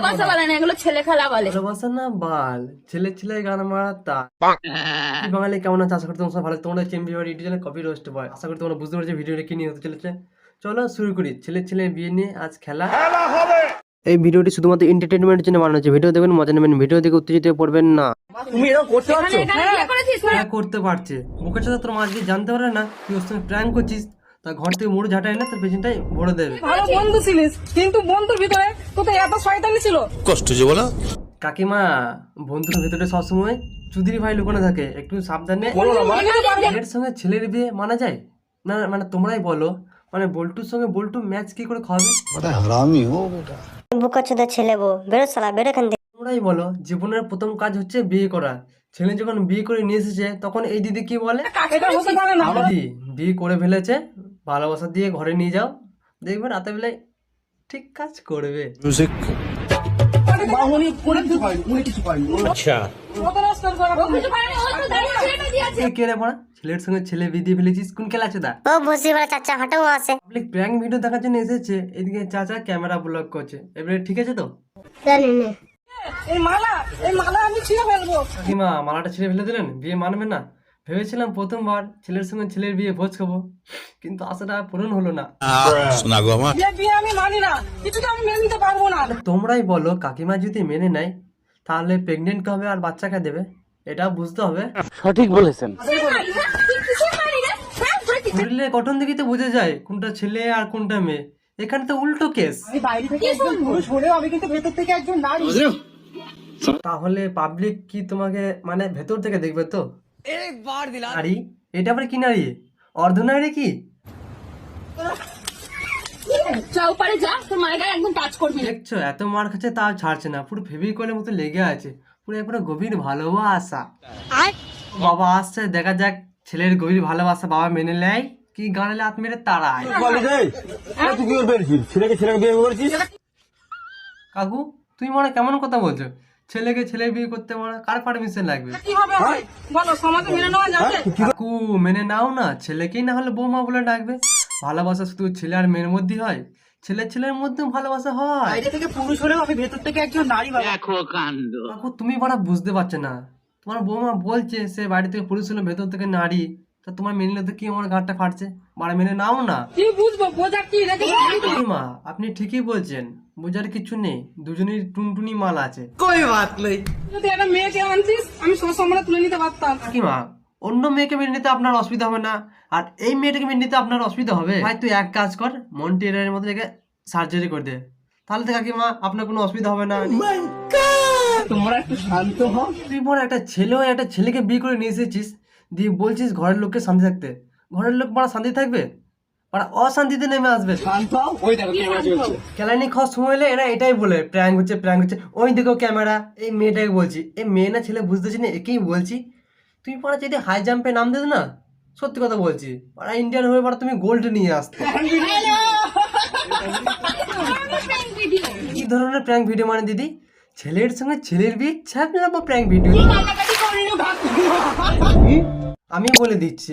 ভালোবাসা বলে না, এগুলো ছেলে খেলা বলে। ভালোবাসা না বাল, ছেলে ছেলে গান মারা তা। কি বাঙালি কেমন আছে? আশা করি তোমরা সব ভালো। তোমরা চেম্বি বাড়ি ইউটিউব চ্যানেল কপি রোস্ট বয়। আশা করি তোমরা বুঝতে পারছো ভিডিওটা কি নিয়ে হতে চলেছে। চলো শুরু করি। ছেলে ছেলে বিয়ে নিয়ে আজ খেলা হবে। এই ভিডিওটি শুধুমাত্র এন্টারটেইনমেন্টের জন্য বানানো হয়েছে। ভিডিও দেখবেন, মজা নেবেন। ভিডিও দেখে উত্তেজিত হয়ে পড়বেন না। তুমি এরকম করতে পারছো? হ্যাঁ করতে পারছে। বুকের সাথে তোর মাঝে জানতে পারে না তুই ওর সঙ্গে প্র্যাঙ্ক করছিস, তা ঘর থেকে মুড়ে ঝাঁটাই না তোর পেছনটাই ভরে দেবে। ভালো বন্ধু ছিলিস, কিন্তু বন্ধুর ভিতরে তোদের এত শয়তানি ছিল। কষ্ট যে বলো কাকিমা, বন্ধুর ভেতরে সবসময় চুদির ভাই লুকানো থাকে, একটু সাবধানে। ছেলের সঙ্গে ছেলের বিয়ে মানা যায় না? মানে তোমরাই বলো, মানে বল্টুর সঙ্গে বল্টু ম্যাচ কি করে খাওয়াবে? হারামি হো বেটা। বুকাচোদা ছেলে বউ, বেরো শালা, বেরো এখান থেকে। তোমরাই বলো, জীবনের প্রথম কাজ হচ্ছে বিয়ে করা। ছেলে যখন বিয়ে করে নিয়ে এসেছে তখন এই দিদি কি বলে? এটা হতে পারে না। দিদি বিয়ে করে ফেলেছে, ভালোবাসা দিয়ে ঘরে নিয়ে যাও, দেখবে রাতে বেলায় ঠিক কাজ করবে। মিউজিক উনি কিছু পাইনি, উনি কিছু পাইনি। আচ্ছা কত নষ্ট করা কে রে পড়া? ছেলের সঙ্গে ছেলে বিয়ে দিয়ে ফেলেছিস, কোন খেলা আছে দা? ও বসি বড় চাচা, হাঁটো আসে। পাবলিক প্র্যাঙ্ক ভিডিও দেখার জন্য এসেছে, এদিকে চাচা ক্যামেরা ব্লক করছে। এবারে ঠিক আছে তো? জানি না। এই মালা আমি ছিঁড়ে ফেলবো। কাকিমা মালাটা ছেড়ে ফেলে দিলেন, বিয়ে মানবে না? ভেবেছিলাম প্রথমবার ছেলের সঙ্গে ছেলের বিয়ে ভোজ খাবো, কিন্তু আশাটা পূরণ হলো না। শোনা গো আমার যে বিয়ে আমি মানি না, কিছুটা আমি মেনে নিতে পারবো না। তোমরাই বলো, কাকিমা যদি মেনে নেয় তাহলে প্রেগনেন্ট হবে আর বাচ্চাকে দেবে, এটা বুঝতে হবে। শরীরের গঠন দেখে তো বোঝা যায় কোনটা ছেলে আর কোনটা মেয়ে। এখানে তো উল্টো কেস। আমি বাইরে থেকে একজন পুরুষ হলেও আমি কিন্তু ভেতর থেকে একজন নারী। তাহলে পাবলিক কি তোমাকে মানে ভেতর থেকে দেখবে তো? নারী? এটা আবার কি নারী? অর্ধ নারী কি? চৌপারে যা, তোর মায়ের গায়ে একদম টাচ করবি না। দেখছো এত মার খাচ্ছে তাও ছাড়ছে না, পুরো ফেভিকলের মতো লেগে আছে, পুরো একবারে গভীর ভালোবাসা। বাবা আসছে, দেখা যাক ছেলের গভীর ভালোবাসা বাবা মেনে নেয় কি গানে হাত মেরে তাড়ায়। তুই কি করছিস? ছেলেকে বিয়ে করেছিস? কাকু তুমি মনে কেমন কথা বলছো? ছেলেকে ছেলে বিয়ে করতে মানে কার পারমিশন লাগবে? কি হবে ভাই বলো, সমাজে মেনে নেওয়া যাবে? কাকু মেনে নাও না, ছেলেকেই না হলে বৌমা বলে ডাকবে। ভালোবাসা শুধু ছেলে আর মেয়ের মধ্যে হয়, ছেলের মধ্যেও ভালোবাসা হয়। বাইরে থেকে পুরুষ হলেও আমি ভেতর থেকে একজন নারী। কাকু তুমি বড় বুঝতে পারছো না, তোমার বৌমা বলছে সে বাড়ি থেকে পুরুষ হলো ভেতর থেকে নারী, তা তোমার মেনে নিলে তো কি আমার ঘাটটা ফাটছে? বাড়া মেনে নাও না। কি বুঝবো, বোঝা কি রেখে? মা আপনি ঠিকই বলছেন, বোঝার কিছু নেই, দুজনের টুনটুনি মাল আছে। যদি একটা মেয়েকে আনছিস, আমি সবসময় তুলে নিতে পারতাম। কাকিমা অন্য মেয়েকে মেনে নিতে আপনার অসুবিধা হবে না, আর এই মেয়েটাকে মেনে নিতে আপনার অসুবিধা হবে। ভাই তুই এক কাজ কর, মন্টিয়ারের মতো রেখে সার্জারি করে দে, তাহলে তো কাকিমা আপনার কোনো অসুবিধা হবে না। তোমরা একটু শান্ত হও। তুই বড় একটা ছেলে হয়ে একটা ছেলেকে বিয়ে করে নিয়ে এসেছিস, দিয়ে বলছিস ঘরের লোককে শান্তি থাকতে। ঘরের লোক বড় শান্তি থাকবে, ওরা অশান্তিতে নেমে আসবে। শান্ত হও। ওই দেখো ক্যামেরা চলছে। কেলানি খাওয়ার সময় এলে এরা এটাই বলে প্র্যাঙ্ক হচ্ছে প্র্যাঙ্ক হচ্ছে। ওই দেখো ক্যামেরা, এই মেয়েটাকে বলছি, এই মেয়ে না ছেলে বুঝতেছি না, একেই বলছি। তুই পড়া যদি হাই জাম্পে নাম দিত না, সত্যি কথা বলছি, ওরা ইন্ডিয়ান হয়ে পড়া তুমি গোল্ড নিয়ে আসতে। কি ধরনের প্র্যাঙ্ক ভিডিও মানে দিদি? ছেলের সঙ্গে ছেলের বিয়ে ছ্যাপলাম প্র্যাঙ্ক ভিডিও। আমি বলে দিচ্ছি,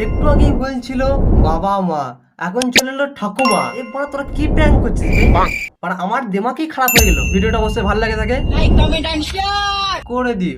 একটু আগেই বলছিল বাবা মা, এখন চলে এলো ঠাকুমা। এরপর তোরা কি প্র্যাঙ্ক করছিস রে? আমার দিমাগই খারাপ হয়ে গেল। ভিডিওটা অবশ্যই ভালো লাগে থাকে করে দিও।